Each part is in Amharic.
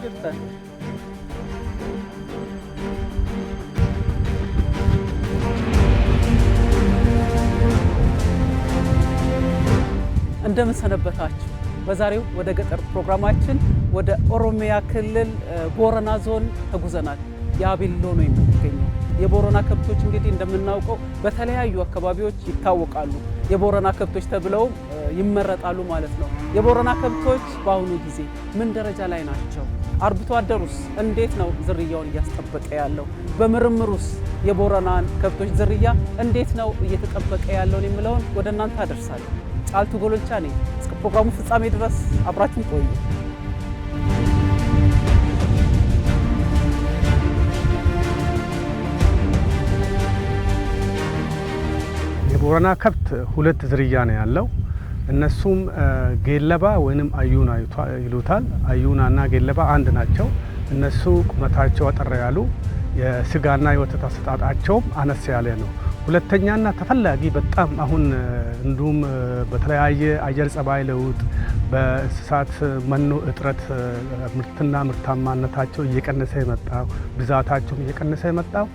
jirtan? እንደምን ሰነበታችሁ? በዛሬው ወደ ገጠር ፕሮግራማችን ወደ ኦሮሚያ ክልል ቦረና ዞን ተጉዘናል። ያቤሎ ነው የሚገኘው። የቦረና ከብቶች እንግዲህ እንደምናውቀው በተለያዩ አካባቢዎች ይታወቃሉ። የቦረና ከብቶች ተብለው ይመረጣሉ ማለት ነው። የቦረና ከብቶች በአሁኑ ጊዜ ምን ደረጃ ላይ ናቸው? አርብቶ አደሩስ እንዴት ነው ዝርያውን እያስጠበቀ ያለው? በምርምሩስ የቦረናን ከብቶች ዝርያ እንዴት ነው እየተጠበቀ ያለውን የሚለውን ወደ እናንተ አደርሳለሁ። ጫልቱ ጎሎልቻ ነኝ። እስከ ፕሮግራሙ ፍጻሜ ድረስ አብራችሁን ቆዩ። የቦረና ከብት ሁለት ዝርያ ነው ያለው። እነሱም ጌለባ ወይንም አዩና ይሉታል። አዩናና ጌለባ አንድ ናቸው። እነሱ ቁመታቸው አጠር ያሉ፣ የስጋና የወተት አሰጣጣቸውም አነስ ያለ ነው። ሁለተኛና ተፈላጊ በጣም አሁን እንዲሁም በተለያየ አየር ጸባይ ለውጥ በእንስሳት መኖ እጥረት ምርትና ምርታማነታቸው እየቀነሰ የመጣው ብዛታቸውም እየቀነሰ የመጣው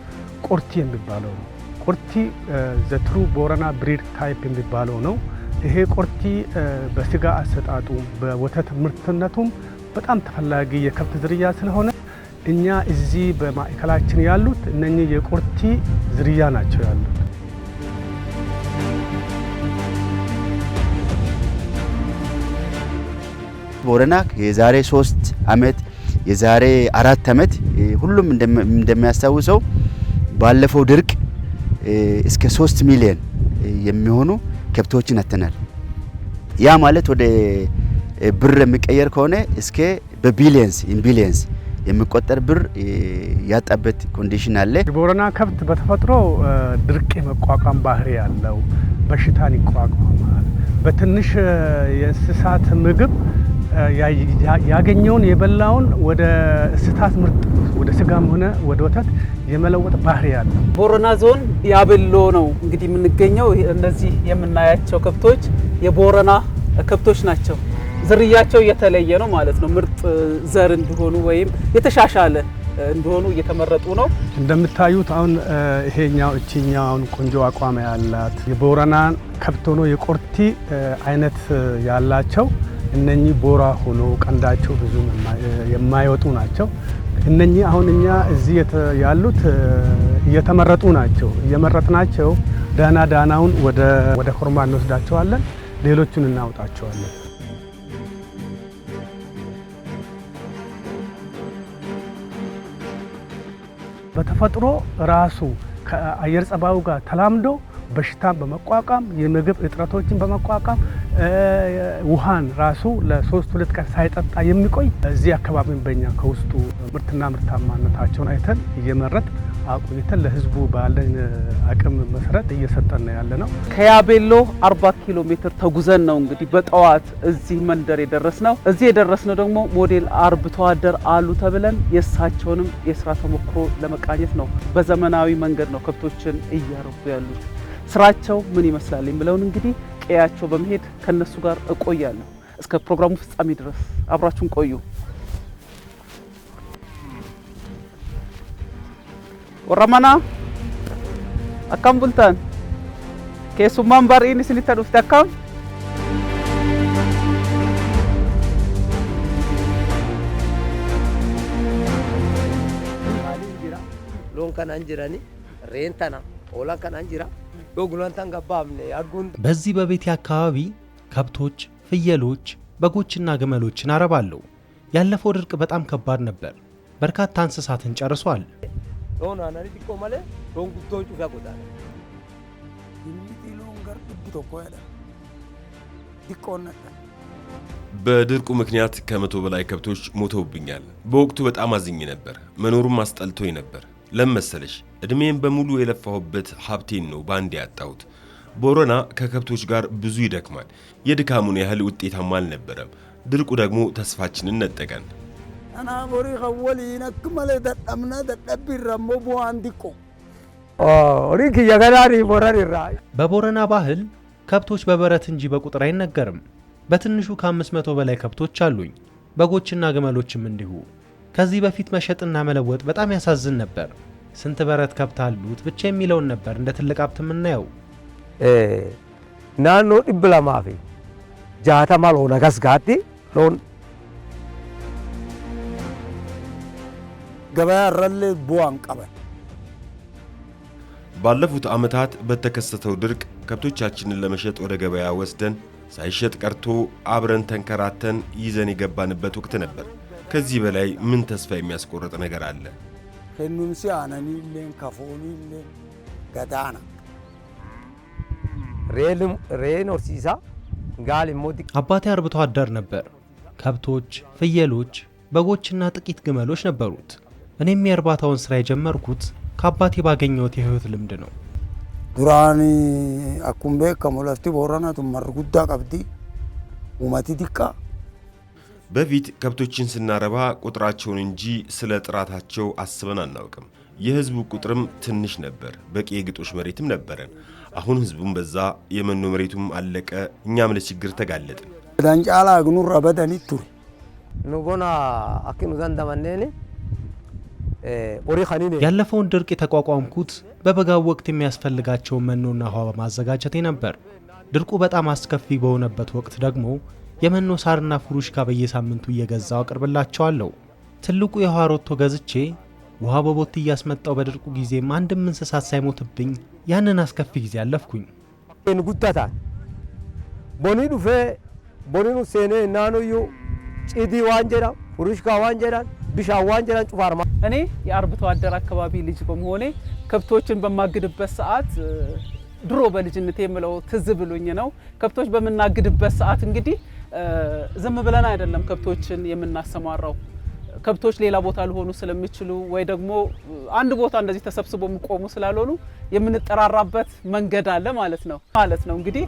ቆርቲ የሚባለው ነው። ቆርቲ ዘትሩ ቦረና ብሪድ ታይፕ የሚባለው ነው። ይሄ ቆርቲ በስጋ አሰጣጡ በወተት ምርትነቱም በጣም ተፈላጊ የከብት ዝርያ ስለሆነ እኛ እዚህ በማዕከላችን ያሉት እነኚህ የቆርቲ ዝርያ ናቸው ያሉት። ቦረና የዛሬ 3 ዓመት የዛሬ 4 ዓመት ሁሉም እንደሚያስታውሰው ባለፈው ድርቅ እስከ 3 ሚሊዮን የሚሆኑ ከብቶችን አተናል። ያ ማለት ወደ ብር የሚቀየር ከሆነ እስከ በቢሊየንስ የሚቆጠር ብር ያጣበት ኮንዲሽን አለ። የቦረና ከብት በተፈጥሮ ድርቅ የመቋቋም ባህሪ ያለው፣ በሽታን ይቋቋማል። በትንሽ የእንስሳት ምግብ ያገኘውን የበላውን ወደ እንስሳት ምርት ወደ ስጋም ሆነ ወደ ወተት የመለወጥ ባህሪ ያለው። ቦረና ዞን ያቤሎ ነው እንግዲህ የምንገኘው። እነዚህ የምናያቸው ከብቶች የቦረና ከብቶች ናቸው። ዝርያቸው የተለየ ነው ማለት ነው። ምርጥ ዘር እንዲሆኑ ወይም የተሻሻለ እንዲሆኑ እየተመረጡ ነው። እንደምታዩት አሁን እቺኛው ቆንጆ አቋም ያላት የቦረና ከብት ሆኖ የቆርቲ አይነት ያላቸው እነኚህ ቦራ ሆኖ ቀንዳቸው ብዙ የማይወጡ ናቸው። እነኚህ አሁን እኛ እዚህ ያሉት እየተመረጡ ናቸው። እየመረጥናቸው ዳናውን ወደ ኮርማ እንወስዳቸዋለን፣ ሌሎቹን እናውጣቸዋለን። በተፈጥሮ ራሱ ከአየር ጸባዩ ጋር ተላምዶ በሽታን በመቋቋም የምግብ እጥረቶችን በመቋቋም ውሃን ራሱ ለ3-2 ቀን ሳይጠጣ የሚቆይ እዚህ አካባቢን በእኛ ከውስጡ ምርትና ምርታማነታቸውን አይተን እየመረጥ አቆይተን ለህዝቡ ባለን አቅም መሰረት እየሰጠን ያለ ነው። ከያቤሎ 40 ኪሎ ሜትር ተጉዘን ነው እንግዲህ በጠዋት እዚህ መንደር የደረስነው። እዚህ የደረስነው ደግሞ ሞዴል አርብቶ አደር አሉ ተብለን የእሳቸውንም የስራ ተሞክሮ ለመቃኘት ነው። በዘመናዊ መንገድ ነው ከብቶችን እያረቡ ያሉት። ስራቸው ምን ይመስላል የሚለውን እንግዲህ ቀያቸው በመሄድ ከነሱ ጋር እቆያለሁ። እስከ ፕሮግራሙ ፍጻሜ ድረስ አብራችሁን ቆዩ። ወራማና አካም ቡልታን ከሱማን ባሪን ስሊታ ዱፍተ አካም ሎን ከናን ጅራኒ ሬንታና ኦላ ከናን ጅራ ዶጉላንታን ገባምኔ አድጉን። በዚህ በቤቴ አካባቢ ከብቶች፣ ፍየሎች፣ በጎችና ግመሎችን አረባለሁ። ያለፈው ድርቅ በጣም ከባድ ነበር። በርካታ እንስሳትን ጨርሷል። ሎን አናሪ ዲቆ ማለ ሎን ጉቶቹ ጋቆታለ ሎን ጋር ዲቆ ያለ ዲቆና በድርቁ ምክንያት ከ100 በላይ ከብቶች ሞተውብኛል። በወቅቱ በጣም አዝኜ ነበር። መኖሩም አስጠልቶኝ ነበር። ለምሳሌሽ እድሜን በሙሉ የለፋሁበት ሀብቴን ነው ባንዴ ያጣሁት። ቦረና ከከብቶች ጋር ብዙ ይደክማል። የድካሙን ያህል ውጤታማ አልነበረም። ድርቁ ደግሞ ተስፋችንን ነጠቀን። አና ቦሪ ኸወሊ ነክመለ ተጠምና ተጠቢረሞ ቦአንዲቆ ኦሪክ ያጋዳሪ ቦረሪራ። በቦረና ባህል ከብቶች በበረት እንጂ በቁጥር አይነገርም። በትንሹ ከ500 በላይ ከብቶች አሉኝ። በጎችና ግመሎችም እንዲሁ። ከዚህ በፊት መሸጥና መለወጥ በጣም ያሳዝን ነበር። ስንት በረት ከብት አሉት ብቻ የሚለውን ነበር እንደ ትልቅ ሀብት የምናየው። ናኖ ድብለማፊ ጃተማ ሎነ ገስጋቲ ሎን ገበያ ረል ቡዋን ቀበል ባለፉት ዓመታት በተከሰተው ድርቅ ከብቶቻችንን ለመሸጥ ወደ ገበያ ወስደን ሳይሸጥ ቀርቶ አብረን ተንከራተን ይዘን የገባንበት ወቅት ነበር። ከዚህ በላይ ምን ተስፋ የሚያስቆርጥ ነገር አለ? ከኑንሲ አናኒልን ከፎኒልን ገዳና ሬን ኦርሲሳ ጋል ሞዲ አባቴ አርብቶ አደር ነበር። ከብቶች፣ ፍየሎች፣ በጎችና ጥቂት ግመሎች ነበሩት። እኔም የእርባታውን ስራ የጀመርኩት ከአባቴ ባገኘሁት የህይወት ልምድ ነው። ዱራኒ አኩምቤ ከሞለፍቲ ቦራና ቱመር ጉዳ ቀብዲ ኡመቲ ዲቃ በፊት ከብቶችን ስናረባ ቁጥራቸውን እንጂ ስለ ጥራታቸው አስበን አናውቅም። የህዝቡ ቁጥርም ትንሽ ነበር። በቂ የግጦሽ መሬትም ነበረን። አሁን ህዝቡም በዛ፣ የመኖ መሬቱም አለቀ። እኛም ለችግር ተጋለጥን። ዳንጫላ ግኑ ረበደኒ ቱሪ ኑጎና አኪኑ ዘንደመኔኒ ኦሪ ኸኒኔ ያለፈውን ድርቅ የተቋቋምኩት በበጋው ወቅት የሚያስፈልጋቸውን መኖና ውሃ በማዘጋጀቴ ነበር። ድርቁ በጣም አስከፊ በሆነበት ወቅት ደግሞ የመኖ ሳርና ፍሩሽካ በየሳምንቱ እየገዛው አቅርብላቸዋለሁ። ትልቁ የውሃ ሮቶ ገዝቼ ውሃ በቦት እያስመጣው በድርቁ ጊዜም አንድም እንስሳት ሳይሞትብኝ ያንን አስከፊ ጊዜ አለፍኩኝ። ጉዳታ ቦኒ ዱፌ ቦኒኑ ሴኔ ናኖዮ ጪዲ ዋንጀራ ፍሩሽካ ዋንጀራ ቢሻ ዋንጀራ ጩፋርማ እኔ የአርብቶ አደር አካባቢ ልጅ በመሆኔ ከብቶችን በማግድበት ሰዓት ድሮ በልጅነቴ የምለው ትዝ ብሎኝ ነው። ከብቶች በመናግድበት ሰዓት እንግዲህ ዝም ብለን አይደለም ከብቶችን የምናሰማራው። ከብቶች ሌላ ቦታ ሊሆኑ ስለሚችሉ ወይ ደግሞ አንድ ቦታ እንደዚህ ተሰብስቦ የሚቆሙ ስላልሆኑ የምንጠራራበት መንገድ አለ ማለት ነው እንግዲህ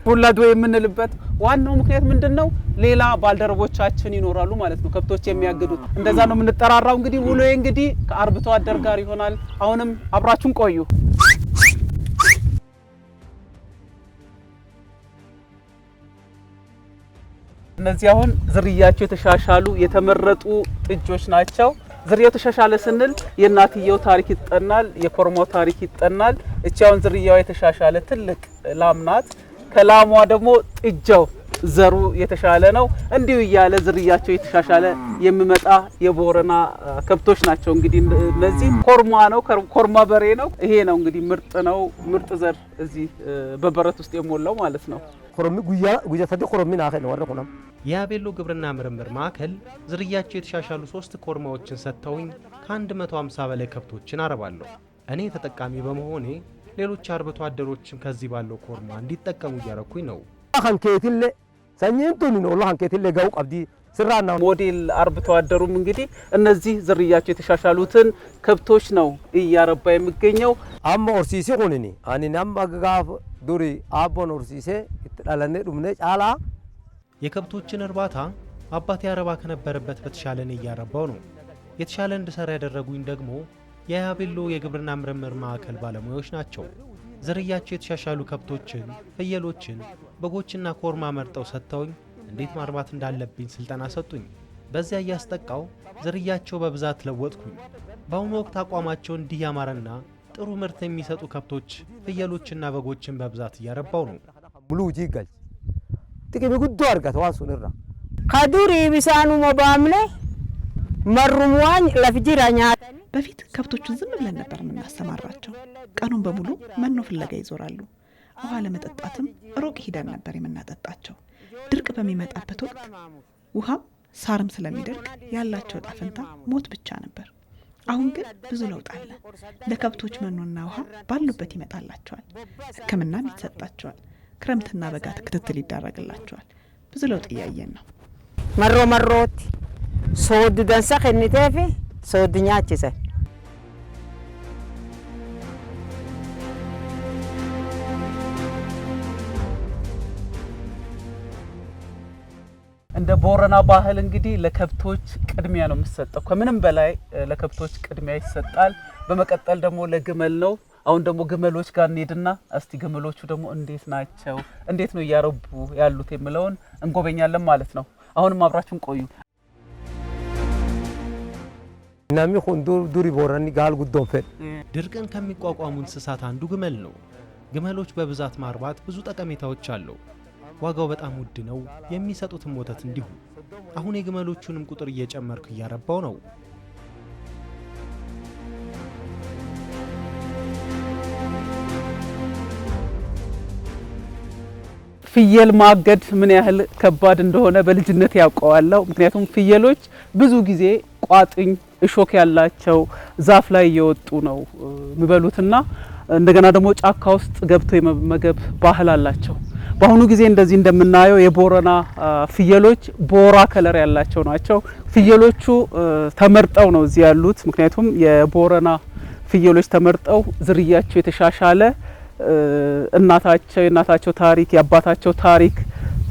ሁላዶ የምንልበት ዋናው ምክንያት ምንድነው? ሌላ ባልደረቦቻችን ይኖራሉ ማለት ነው ከብቶች የሚያግዱት። እንደዛ ነው የምንጠራራው። እንግዲህ ውሎዬ እንግዲህ ከአርብቶ አደር ጋር ይሆናል። አሁንም አብራችሁን ቆዩ። እነዚህ አሁን ዝርያቸው የተሻሻሉ የተመረጡ ጥጆች ናቸው። ዝርያው ተሻሻለ ስንል የእናትየው ታሪክ ይጠናል፣ የኮርማው ታሪክ ይጠናል። እቺ አሁን ዝርያው የተሻሻለ ትልቅ ላም ናት። ከላሟ ደግሞ ጥጃው ዘሩ የተሻለ ነው። እንዲሁ እያለ ዝርያቸው የተሻሻለ የሚመጣ የቦረና ከብቶች ናቸው። እንግዲህ እነዚህ ኮርማ ነው፣ ኮርማ በሬ ነው። ይሄ ነው እንግዲህ ምርጥ ነው፣ ምርጥ ዘር እዚህ በበረት ውስጥ የሞላው ማለት ነው። ኮርሚ ጉያ ተደ ኮርሚ ናኸ ነው ወረቁና የአቤሎ ግብርና ምርምር ማዕከል ዝርያቸው የተሻሻሉ 3 ኮርማዎችን ሰጥተውኝ ከ150 በላይ ከብቶችን አረባለሁ። እኔ ተጠቃሚ በመሆኔ ሌሎች አርብቶ አደሮችም ከዚህ ባለው ኮርማ እንዲጠቀሙ እያረኩኝ ነው። አንከቲለ ሰኝንቱን ነው አንከቲለ ጋው ቀብዲ ስራና ሞዴል አርብቶ አደሩም እንግዲህ እነዚህ ዝርያቸው የተሻሻሉትን ከብቶች ነው እያረባ የሚገኘው። አማ ኦርሲሴ ሆነኒ አኒናም አጋፍ ዱሪ አቦን ኦርሲሴ ይተላልነ ዱምነ ጫላ የከብቶችን እርባታ አባቴ አረባ ከነበረበት በተሻለ ነው እያረባው ነው። የተሻለ እንድሰራ ያደረጉኝ ደግሞ የአቤሎ የግብርና ምርምር ማዕከል ባለሙያዎች ናቸው። ዝርያቸው የተሻሻሉ ከብቶችን፣ ፍየሎችን፣ በጎችና ኮርማ መርጠው ሰጥተውኝ እንዴት ማርባት እንዳለብኝ ስልጠና ሰጡኝ። በዚያ እያስጠቃው ዝርያቸው በብዛት ለወጥኩኝ። በአሁኑ ወቅት አቋማቸው እንዲህ ያማረና ጥሩ ምርት የሚሰጡ ከብቶች፣ ፍየሎችና በጎችን በብዛት እያረባው ነው። ሙሉ ጂጋል ጥቂም ጉዱ አርጋት ዋሱንራ ከዱሪ ቢሳኑ ሞባምለ መሩሙዋን ለፍጅራኛ በፊት ከብቶችን ዝም ብለን ነበር የምናሰማራቸው። ቀኑን በሙሉ መኖ ፍለጋ ይዞራሉ። ውሃ ለመጠጣትም ሩቅ ሂደን ነበር የምናጠጣቸው። ድርቅ በሚመጣበት ወቅት ውሃም ሳርም ስለሚደርቅ ያላቸው ዕጣ ፈንታ ሞት ብቻ ነበር። አሁን ግን ብዙ ለውጥ አለ። ለከብቶች መኖና ውሃ ባሉበት ይመጣላቸዋል። ሕክምናም ይሰጣቸዋል። ክረምትና በጋ ክትትል ይደረግላቸዋል። ብዙ ለውጥ እያየን ነው። መሮት ሶድ ደንሳ ከኒቴፊ ሶድኛችሰ እንደ ቦረና ባህል እንግዲህ ለከብቶች ቅድሚያ ነው የሚሰጠው። ከምንም በላይ ለከብቶች ቅድሚያ ይሰጣል። በመቀጠል ደግሞ ለግመል ነው። አሁን ደግሞ ግመሎች ጋር እንሄድና እስቲ ግመሎቹ ደግሞ እንዴት ናቸው እንዴት ነው እያረቡ ያሉት የሚለውን እንጎበኛለን ማለት ነው። አሁንም አብራችሁን ቆዩ። ናሚ ሁንዱር ዱሪ ቦራኒ ጋል ጉዶን ፈል ድርቅን ከሚቋቋሙ እንስሳት አንዱ ግመል ነው። ግመሎች በብዛት ማርባት ብዙ ጠቀሜታዎች አለው። ዋጋው በጣም ውድ ነው፣ የሚሰጡትም ወተት እንዲሁ። አሁን የግመሎቹንም ቁጥር እየጨመርኩ እያረባው ነው። ፍየል ማገድ ምን ያህል ከባድ እንደሆነ በልጅነት ያውቀዋለሁ። ምክንያቱም ፍየሎች ብዙ ጊዜ ቋጥኝ እሾክ ያላቸው ዛፍ ላይ እየወጡ ነው የሚበሉትና እንደገና ደግሞ ጫካ ውስጥ ገብቶ የመመገብ ባህል አላቸው። በአሁኑ ጊዜ እንደዚህ እንደምናየው የቦረና ፍየሎች ቦራ ከለር ያላቸው ናቸው። ፍየሎቹ ተመርጠው ነው እዚህ ያሉት። ምክንያቱም የቦረና ፍየሎች ተመርጠው ዝርያቸው የተሻሻለ እናታቸው ታሪክ የአባታቸው ታሪክ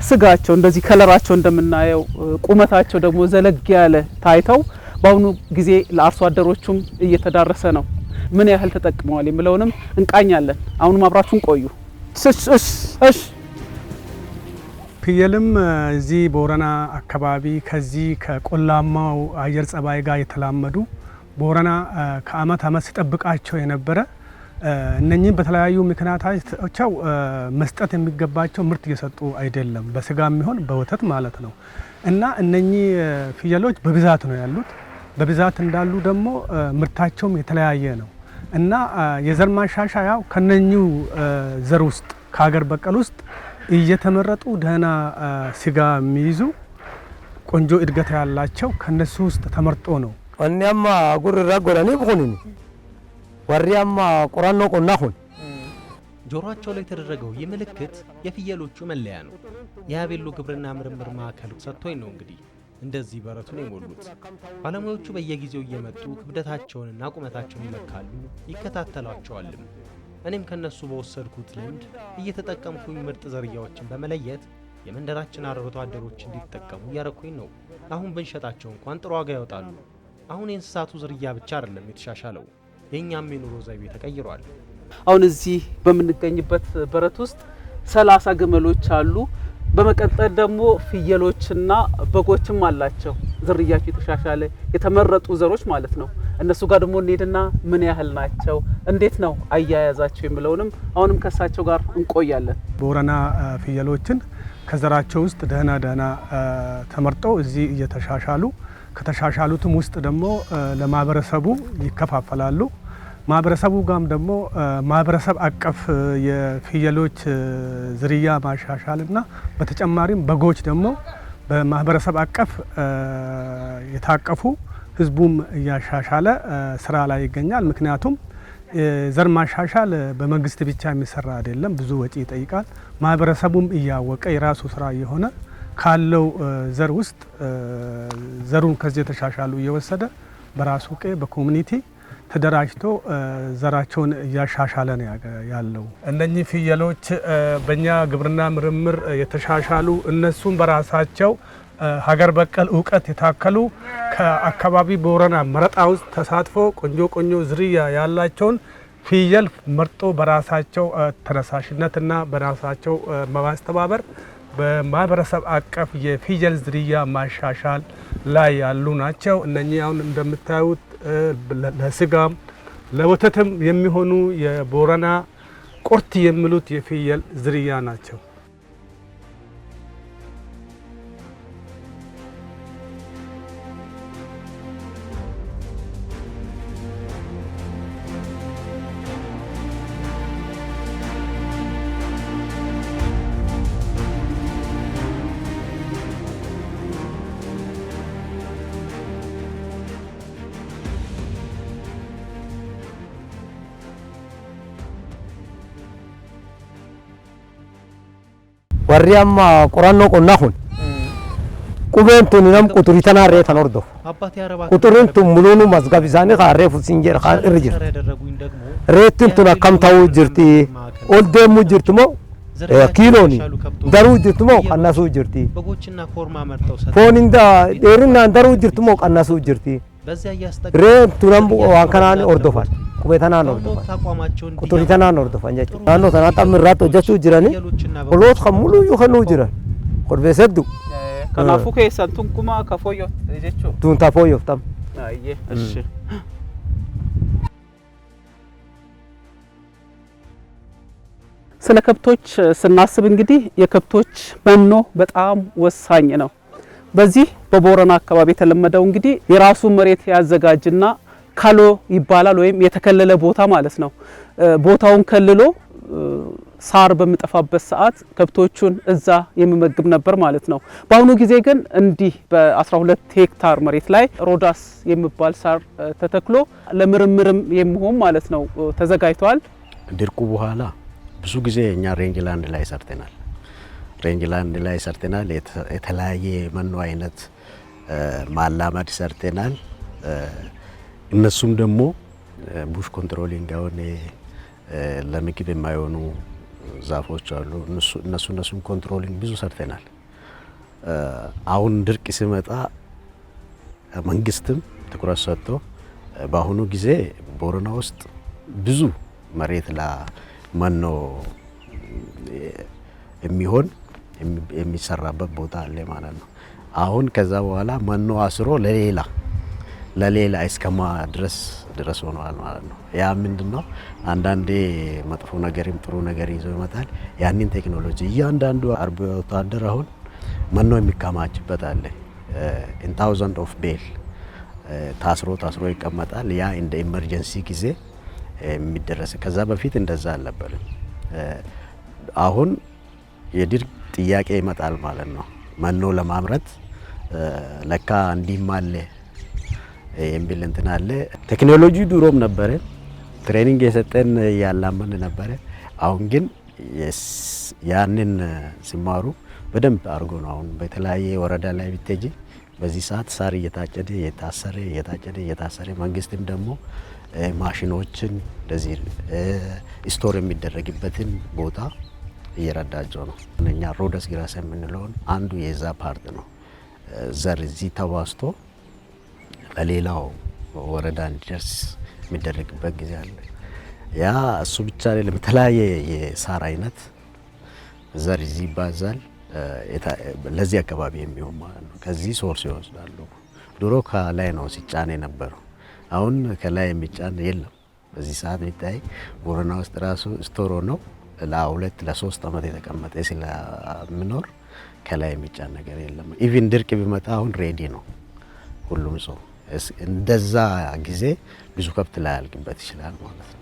ስጋቸው እንደዚህ ከለራቸው እንደምናየው ቁመታቸው ደግሞ ዘለግ ያለ ታይተው በአሁኑ ጊዜ ለአርሶ አደሮቹም እየተዳረሰ ነው። ምን ያህል ተጠቅመዋል የሚለውንም እንቃኛለን። አሁንም አብራችሁን ቆዩ። እሺ ፍየልም እዚህ ቦረና አካባቢ ከዚህ ከቆላማው አየር ጸባይ ጋር የተላመዱ ቦረና ከአመት አመት ሲጠብቃቸው የነበረ እነኚህ በተለያዩ ምክንያቶቻቸው መስጠት የሚገባቸው ምርት እየሰጡ አይደለም፣ በስጋም ይሁን በወተት ማለት ነው። እና እነኚህ ፍየሎች በብዛት ነው ያሉት። በብዛት እንዳሉ ደግሞ ምርታቸውም የተለያየ ነው እና የዘር ማሻሻያው ከነኚሁ ዘር ውስጥ ከሀገር በቀል ውስጥ እየተመረጡ ደህና ስጋ የሚይዙ ቆንጆ እድገት ያላቸው ከነሱ ውስጥ ተመርጦ ነው። ወንያማ ጉርራ ጎራኒ ብኹኒኒ ወሪያማ ቁራኖ ቆናኹን ጆሮአቸው ላይ የተደረገው ይህ ምልክት የፍየሎቹ መለያ ነው። የያቤሎ ግብርና ምርምር ማዕከል ሰጥቶኝ ነው እንግዲህ እንደዚህ በረቱን የሞሉት። ባለሙያዎቹ በየጊዜው እየመጡ ክብደታቸውንና ቁመታቸውን ይለካሉ፣ ይከታተሏቸዋልም። እኔም ከነሱ በወሰድኩት ልምድ እየተጠቀምኩኝ ምርጥ ዝርያዎችን በመለየት የመንደራችን አርብቶ አደሮች እንዲጠቀሙ እያረኩኝ ነው። አሁን ብንሸጣቸው እንኳን ጥሩ ዋጋ ያወጣሉ። አሁን የእንስሳቱ ዝርያ ብቻ አይደለም የተሻሻለው፣ የእኛም የኑሮ ዘይቤ ተቀይሯል። አሁን እዚህ በምንገኝበት በረት ውስጥ 30 ግመሎች አሉ። በመቀጠል ደግሞ ፍየሎችና በጎችም አላቸው። ዝርያቸው የተሻሻለ የተመረጡ ዘሮች ማለት ነው። እነሱ ጋር ደግሞ እንሄድና ምን ያህል ናቸው፣ እንዴት ነው አያያዛቸው የሚለውንም አሁንም ከሳቸው ጋር እንቆያለን። ቦረና ፍየሎችን ከዘራቸው ውስጥ ደህና ተመርጠው እዚህ እየተሻሻሉ ከተሻሻሉትም ውስጥ ደግሞ ለማህበረሰቡ ይከፋፈላሉ። ማህበረሰቡ ጋም ደግሞ ማህበረሰብ አቀፍ የፍየሎች ዝርያ ማሻሻልና በተጨማሪም በጎች ደግሞ በማህበረሰብ አቀፍ የታቀፉ ህዝቡም እያሻሻለ ስራ ላይ ይገኛል። ምክንያቱም ዘር ማሻሻል በመንግስት ብቻ የሚሰራ አይደለም፣ ብዙ ወጪ ይጠይቃል። ማህበረሰቡም እያወቀ የራሱ ስራ የሆነ ካለው ዘር ውስጥ ዘሩን ከዚህ የተሻሻሉ እየወሰደ በራሱ ቀ በኮሚኒቲ ተደራጅቶ ዘራቸውን እያሻሻለ ነው ያለው። እነኚህ ፍየሎች በእኛ ግብርና ምርምር የተሻሻሉ እነሱም በራሳቸው ሀገር በቀል እውቀት የታከሉ ከአካባቢ ቦረና መረጣ ውስጥ ተሳትፎ ቆንጆ ዝርያ ያላቸውን ፍየል መርጦ በራሳቸው ተነሳሽነትና በራሳቸው በማስተባበር በማህበረሰብ አቀፍ የፍየል ዝርያ ማሻሻል ላይ ያሉ ናቸው። እነኚህ አሁን እንደምታዩት ለስጋም ለወተትም የሚሆኑ የቦረና ቆርቲ የሚሉት የፍየል ዝርያ ናቸው። ወሪያማ ቁራኖ ቆናኹን ቁቤንቱን ነም ቁጥሪተና ሬተን ወርዶ አባቴ ያረባ ቁጥሩንቱ ሙሉኑ መዝገብ ይዛኔ ካሬፉ ሲንጀር ካን እርጅር ሬትንቱን አከምታው ጅርቲ ኦልደሙ ጅርትሞ ኪሎኒ ደሩ ጅርትሞ ቀናሱ ጅርቲ በጎችና ኮርማ መርጠው ሰጥ ፎኒንዳ ዴሪና ደሩ ጅርትሞ ቀናሱ ጅርቲ በዚያ እያስጠቀሙ ሬንቱናም ዋንከናን ኦርዶፋን ቁቤታናን ኦርዶፋን ተቋማቸውን ቁጥሪታናን ኦርዶፋን ጀቹ ናኖ ተናጣ ምራጦ ጀቹ ጅራኒ ኦሎት ከሙሉ ይኸኑ ጅራን ቆርቤሰዱ ከናፉ ከሰንቱን ኩማ ከፎዮ ጀቹ ቱንታ ፎዮ ታም አየ እሺ ስለ ከብቶች ስናስብ እንግዲህ የከብቶች መኖ በጣም ወሳኝ ነው። በዚህ በቦረና አካባቢ የተለመደው እንግዲህ የራሱ መሬት ያዘጋጅና ካሎ ይባላል ወይም የተከለለ ቦታ ማለት ነው። ቦታውን ከልሎ ሳር በሚጠፋበት ሰዓት ከብቶቹን እዛ የሚመግብ ነበር ማለት ነው። በአሁኑ ጊዜ ግን እንዲህ በ12 ሄክታር መሬት ላይ ሮዳስ የሚባል ሳር ተተክሎ ለምርምርም የሚሆን ማለት ነው ተዘጋጅቷል። ድርቁ በኋላ ብዙ ጊዜ እኛ ሬንጅ ላንድ ላይ ሰርተናል። ሬንጅ ላንድ ላይ ሰርተናል። የተለያየ መኖ አይነት ማላመድ ሰርተናል። እነሱም ደግሞ ቡሽ ኮንትሮሊንግ አሁን ለምግብ የማይሆኑ ዛፎች አሉ። እነሱም ኮንትሮሊንግ ብዙ ሰርተናል። አሁን ድርቅ ሲመጣ መንግስትም ትኩረት ሰጥቶ በአሁኑ ጊዜ ቦረና ውስጥ ብዙ መሬት ለመኖ የሚሆን የሚሰራበት ቦታ አለ ማለት ነው። አሁን ከዛ በኋላ መኖ አስሮ ለሌላ እስከማ ድረስ ሆኗል ማለት ነው። ያ ምንድነው አንዳንዴ መጥፎ ነገርም ጥሩ ነገር ይዞ ይመጣል። ያንን ቴክኖሎጂ እያንዳንዱ አርብቶ አደር አሁን መኖ የሚከማችበት አለ። ኢን ታውዘንድ ኦፍ ቤል ታስሮ ይቀመጣል። ያ እንደ ኢመርጀንሲ ጊዜ የሚደረስ ከዛ በፊት እንደዛ አልነበረም። አሁን የድርቅ ጥያቄ ይመጣል ማለት ነው። መኖ ለማምረት ለካ እንዲማለ የሚል እንትን አለ። ቴክኖሎጂ ድሮም ነበረ፣ ትሬኒንግ የሰጠን ያላመን ነበረ። አሁን ግን ያንን ሲማሩ በደንብ አድርጎ ነው። አሁን በተለያየ ወረዳ ላይ ብትሄጂ በዚህ ሰዓት ሳር እየታጨደ እየታሰረ መንግስትም ደግሞ ማሽኖችን እንደዚህ ስቶር የሚደረግበትን ቦታ እየረዳቸው ነው። እኛ ሮደስ ግራስ የምንለውን አንዱ የዛ ፓርት ነው። ዘር እዚህ ተዋስቶ ለሌላው ወረዳ እንዲደርስ የሚደረግበት ጊዜ አለ። ያ እሱ ብቻ አይደለም፣ የተለያየ የሳር አይነት ዘር እዚህ ይባዛል። ለዚህ አካባቢ የሚሆን ማለት ነው። ከዚህ ሶርስ ይወስዳሉ። ድሮ ከላይ ነው ሲጫን የነበረው። አሁን ከላይ የሚጫን የለም። በዚህ ሰዓት የሚታይ ቦረና ውስጥ ራሱ ስቶሮ ነው ለ2 ለ3 አመት የተቀመጠ ስለምኖር ከላይ የሚጫን ነገር የለም። ኢቭን ድርቅ ቢመጣ አሁን ሬዲ ነው ሁሉም ሰው። እንደዛ ጊዜ ብዙ ከብት ላይ ያልቅበት ይችላል ማለት ነው።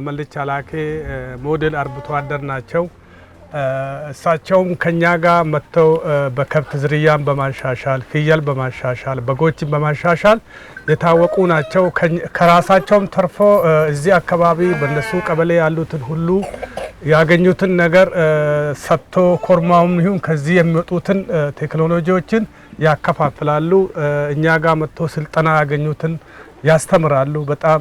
መልቻ ላኬ ሞዴል አርብቶ አደር ናቸው። እሳቸውም ከኛ ጋር መጥተው በከብት ዝርያን በማሻሻል ፍየል በማሻሻል በጎችን በማሻሻል የታወቁ ናቸው። ከራሳቸውም ተርፎ እዚህ አካባቢ በነሱ ቀበሌ ያሉትን ሁሉ ያገኙትን ነገር ሰጥቶ ኮርማውም ይሁን ከዚህ የሚወጡትን ቴክኖሎጂዎችን ያከፋፍላሉ። እኛ ጋር መጥተው ስልጠና ያገኙትን ያስተምራሉ። በጣም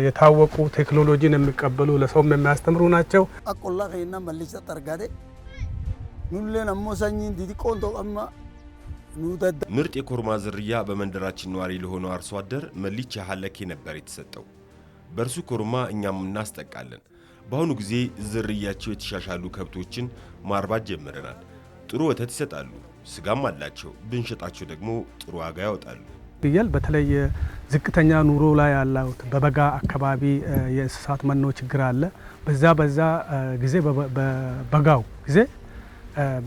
የታወቁ ቴክኖሎጂን የሚቀበሉ ለሰውም የሚያስተምሩ ናቸው። አቆላ ከና መልጭ ተርጋዴ ኑሌን አሞሳኝ ዲዲቆን ተቀማ ምርጥ የኮርማ ዝርያ በመንደራችን ነዋሪ ለሆነው አርሶ አደር መልቻ ሀለኬ ነበር የተሰጠው። በእርሱ ኮርማ እኛም እናስጠቃለን። በአሁኑ ጊዜ ዝርያቸው የተሻሻሉ ከብቶችን ማርባት ጀምረናል። ጥሩ ወተት ይሰጣሉ፣ ስጋም አላቸው። ብንሸጣቸው ደግሞ ጥሩ ዋጋ ያወጣሉ። ፍየል በተለይ ዝቅተኛ ኑሮ ላይ ያሉት በበጋ አካባቢ የእንስሳት መኖ ችግር አለ። በዛ ጊዜ በበጋው ጊዜ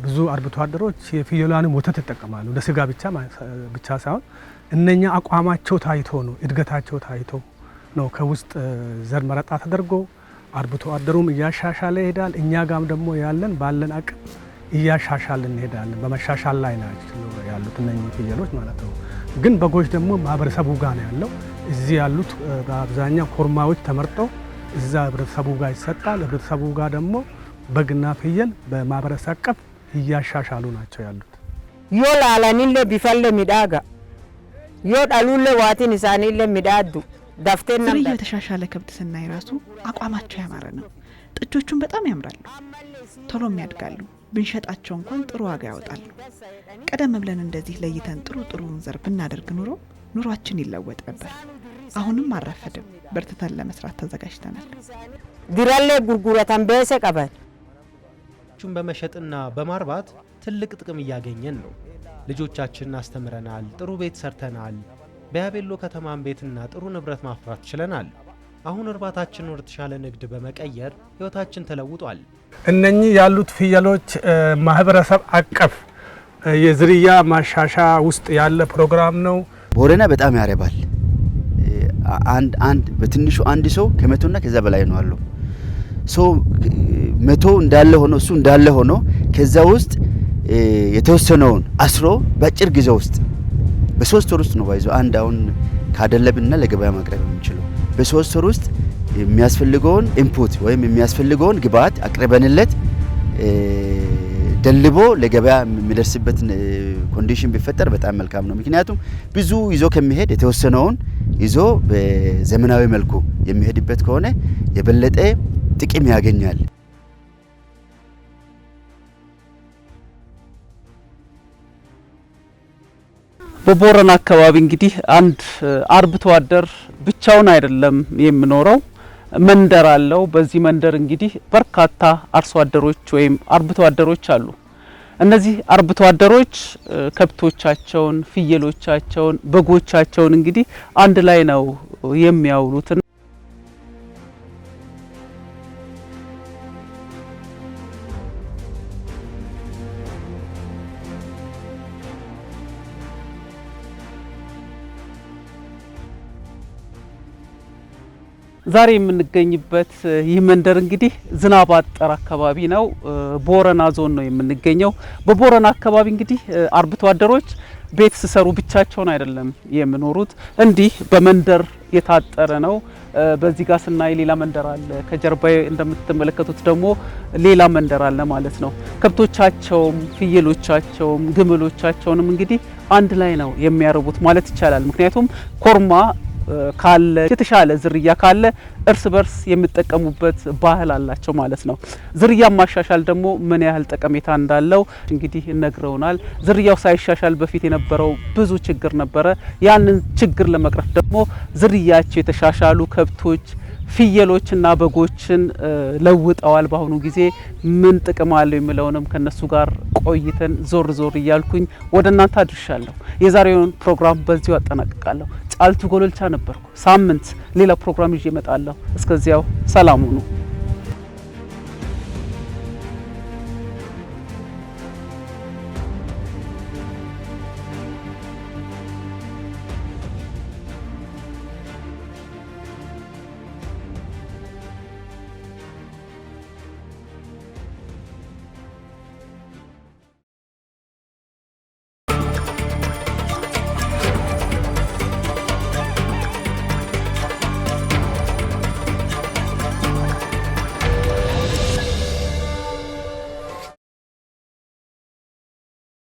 ብዙ አርብቶ አደሮች የፍየሏንም ወተት ይጠቀማሉ። ለስጋ ብቻ ሳይሆን እነኛ አቋማቸው ታይቶ ነው፣ እድገታቸው ታይቶ ነው ከውስጥ ዘር መረጣ ተደርጎ አርብቶ አደሩም እያሻሻለ ይሄዳል። እኛ ጋም ደግሞ ያለን ባለን አቅም እያሻሻልን እንሄዳለን። በመሻሻል ላይ ናቸው ያሉት እነኚህ ፍየሎች ማለት ነው። ግን በጎች ደግሞ ማህበረሰቡ ጋር ነው ያለው። እዚህ ያሉት በአብዛኛው ኮርማዎች ተመርጠው እዛ ህብረተሰቡ ጋር ይሰጣል። ህብረተሰቡ ጋር ደግሞ በግና ፍየል በማህበረሰብ አቀፍ እያሻሻሉ ናቸው ያሉት። yoo laalanillee bifallee midhaaga yoo dhaluullee waatiin isaaniillee midhaaddu dafteenና ዝርያው የተሻሻለ ከብት ስናይ ራሱ አቋማቸው ያማረ ነው። ጥጆቹን በጣም ያምራሉ፣ ቶሎም ያድጋሉ። ብንሸጣቸው እንኳን ጥሩ ዋጋ ያወጣሉ። ቀደም ብለን እንደዚህ ለይተን ጥሩን ዘር ብናደርግ ኑሯችን ይለወጥ ነበር። አሁንም አረፈድም፣ በርትተን ለመስራት ተዘጋጅተናል። ዲራሌ ጉርጉረታን በሰ ቀበል ቹን በመሸጥና በማርባት ትልቅ ጥቅም እያገኘን ነው። ልጆቻችንን አስተምረናል፣ ጥሩ ቤት ሰርተናል። በያቤሎ ከተማን ቤትና ጥሩ ንብረት ማፍራት ችለናል። አሁን እርባታችንን ወደ ተሻለ ንግድ በመቀየር ህይወታችን ተለውጧል። እነኚህ ያሉት ፍየሎች ማህበረሰብ አቀፍ የዝርያ ማሻሻ ውስጥ ያለ ፕሮግራም ነው። ቦረና በጣም ያረባል። አንድ በትንሹ አንድ ሰው ከመቶና ከዛ በላይ ነው አለው። ሶ መቶ እንዳለ ሆኖ እሱ እንዳለ ሆኖ ከዛ ውስጥ የተወሰነውን አስሮ በአጭር ጊዜ ውስጥ በሶስት ወር ውስጥ ነው ባይዞ አንድ አሁን ካደለብና ለገበያ ማቅረብ የምንችለው በሶስት ወር ውስጥ የሚያስፈልገውን ኢንፑት ወይም የሚያስፈልገውን ግብአት አቅርበንለት ደልቦ ለገበያ የሚደርስበት ኮንዲሽን ቢፈጠር በጣም መልካም ነው። ምክንያቱም ብዙ ይዞ ከመሄድ የተወሰነውን ይዞ በዘመናዊ መልኩ የሚሄድበት ከሆነ የበለጠ ጥቅም ያገኛል። በቦረና አካባቢ እንግዲህ አንድ አርብቶ አደር ብቻውን አይደለም የሚኖረው፣ መንደር አለው። በዚህ መንደር እንግዲህ በርካታ አርሶ አደሮች ወይም አርብቶ አደሮች አሉ። እነዚህ አርብቶ አደሮች ከብቶቻቸውን፣ ፍየሎቻቸውን፣ በጎቻቸውን እንግዲህ አንድ ላይ ነው የሚያውሉት። ዛሬ የምንገኝበት ይህ መንደር እንግዲህ ዝናብ አጠር አካባቢ ነው። ቦረና ዞን ነው የምንገኘው። በቦረና አካባቢ እንግዲህ አርብቶ አደሮች ቤት ሲሰሩ ብቻቸውን አይደለም የሚኖሩት፣ እንዲህ በመንደር የታጠረ ነው። በዚህ ጋር ስናይ ሌላ መንደር አለ፣ ከጀርባዬ እንደምትመለከቱት ደግሞ ሌላ መንደር አለ ማለት ነው። ከብቶቻቸውም ፍየሎቻቸውም ግመሎቻቸውንም እንግዲህ አንድ ላይ ነው የሚያረቡት ማለት ይቻላል። ምክንያቱም ኮርማ ካለ የተሻለ ዝርያ ካለ እርስ በርስ የሚጠቀሙበት ባህል አላቸው ማለት ነው። ዝርያ ማሻሻል ደግሞ ምን ያህል ጠቀሜታ እንዳለው እንግዲህ ነግረውናል። ዝርያው ሳይሻሻል በፊት የነበረው ብዙ ችግር ነበረ። ያንን ችግር ለመቅረፍ ደግሞ ዝርያቸው የተሻሻሉ ከብቶች ፍየሎችና በጎችን ለውጠዋል። በአሁኑ ጊዜ ምን ጥቅም አለው የሚለውንም ከነሱ ጋር ቆይተን ዞር እያልኩኝ ወደ እናንተ አድርሻለሁ። የዛሬውን ፕሮግራም በዚሁ አጠናቅቃለሁ። ጫልቱ ጎሎልቻ ነበርኩ። ሳምንት ሌላ ፕሮግራም ይዤ እመጣለሁ። እስከዚያው ሰላም ሁኑ።